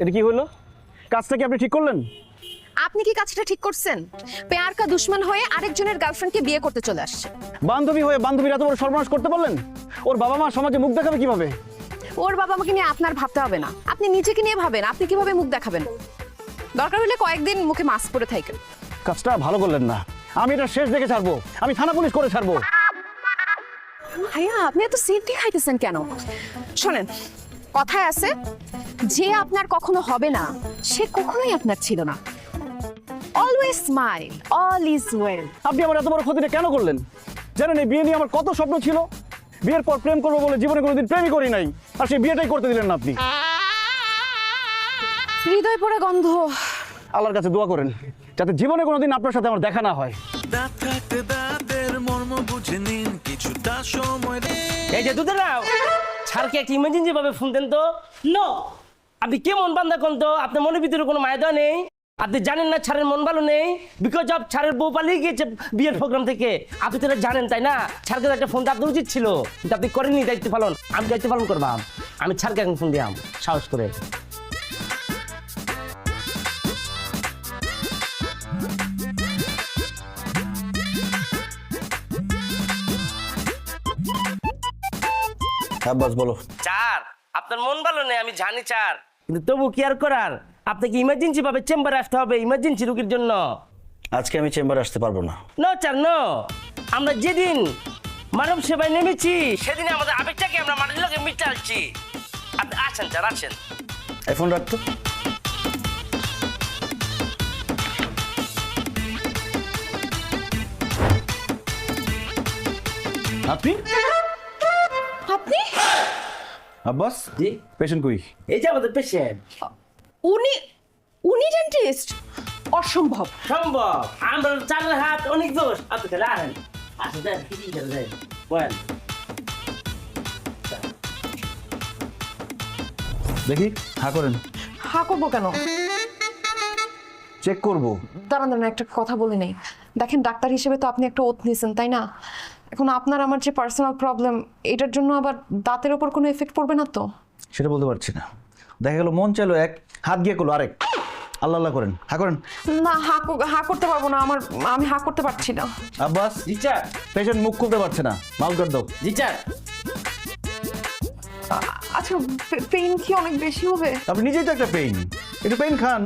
এটা কি হলো? কাজটা কি আপনি ঠিক করলেন? আপনি কি কাজটা ঠিক করছেন? প্যার কা দুশমন হয়ে আরেকজনের গার্লফ্রেন্ডকে বিয়ে করতে চলে আসছে। বান্ধবী হয়ে বান্ধবীর এত বড় সর্বনাশ করতে পারলেন? ওর বাবা মা সমাজে মুখ দেখাবে কিভাবে? ওর বাবা মাকে নিয়ে আপনার ভাবতে হবে না, আপনি নিজেকে নিয়ে ভাবেন। আপনি কিভাবে মুখ দেখাবেন? দরকার হলে কয়েকদিন মুখে মাস্ক পরে থাকেন। কাজটা ভালো করলেন না। আমি এটা শেষ দেখে ছাড়বো, আমি থানা পুলিশ করে ছাড়বো। ভাইয়া আপনি এত সিরিয়াসলি খাইতেছেন কেন? শোনেন, কথায় আছে যে আপনার কখনো হবে না সে কখনোই আপনার ছিল না। Always smile, all is well. আপনি আমার এত বড় ক্ষতিটা কেন করলেন? জানেন এই বিয়ে নিয়ে আমার কত স্বপ্ন ছিল। বিয়ের পর প্রেম করবো বলে জীবনে কোনোদিন প্রেমই করি নাই, আর সেই বিয়েটাই করতে দিলেন না আপনি। হৃদয় পড়ে গন্ধ। আল্লাহর কাছে দোয়া করেন যাতে জীবনে কোনোদিন আপনার সাথে আমার দেখা না হয়। এই যে দুধেরাও ছাড়কে একটা ইমার্জেন্সি ভাবে ফোন দেন তো। নো, আপনি কেমন বান্দা কোন তো? আপনার মনের ভিতরে কোনো মায়া নেই? আপনি জানেন না ছাড়ের মন ভালো নেই? বিকজ অফ ছাড়ের বউ পালিয়ে গিয়েছে বিয়ের প্রোগ্রাম থেকে। আপনি তো জানেন তাই না? ছাড়কে একটা ফোন আপনার উচিত ছিল, কিন্তু আপনি করেননি দায়িত্ব পালন। আমি দায়িত্ব পালন করবাম। আমি ছাড়কে এখন ফোন দিয়াম সাহস করে। হ্যাঁ বস বলো। চার, আপনার মন ভালো নেই আমি জানি চার, কিন্তু তবু কি আর করার? আপনাকে ইমার্জেন্সি ভাবে চেম্বারে আসতে হবে ইমার্জেন্সি রোগীর জন্য। আজকে আমি চেম্বারে আসতে পারবো না। নো চার নো, আমরা যেদিন মানব সেবায় নেমেছি সেদিন আমাদের আবেগটাকে আমরা মাটির লোকে মিটাচ্ছি। আপনি আসেন চার, আসেন। এই ফোন রাখতো। আপনি আপনি? আব্বাস জি, পেশেন্ট কই? এই যে আমাদের পেশেন্ট। উনি উনি ডেন্টিস্ট? অসম্ভব। সম্ভব, আমরা চারের হাত অনেক দোষ। আপনি তাহলে আসেন, আসেন যান, কি করে যাই বলেন। দেখি হ্যাঁ করেন। হা করবো কেন? চেক করবো। দাঁড়ান দাঁড়ান, একটা কথা বলে নেই। দেখেন ডাক্তার হিসেবে তো আপনি একটা ওথ নিয়েছেন তাই না? এখন আপনার আমার যে পার্সোনাল প্রবলেম, এটার জন্য আবার দাঁতের ওপর কোনো এফেক্ট পড়বে না তো? সেটা বলতে পারছি না। দেখা গেল মন চাইলো এক, হাত গিয়ে করলো আরেক। আল্লাহ আল্লাহ করেন, হ্যাঁ করেন। না, হা করতে পারবো না, আমি হা করতে পারছি না। আব্বাস জি স্যার। পেশেন্ট মুখ খুলতে পারছে না, মাউথ গার্ড দাও। জি স্যার। আচ্ছা, পেইন কি অনেক বেশি হবে? আপনি নিজেই তো একটা পেইন, একটু পেইন খান।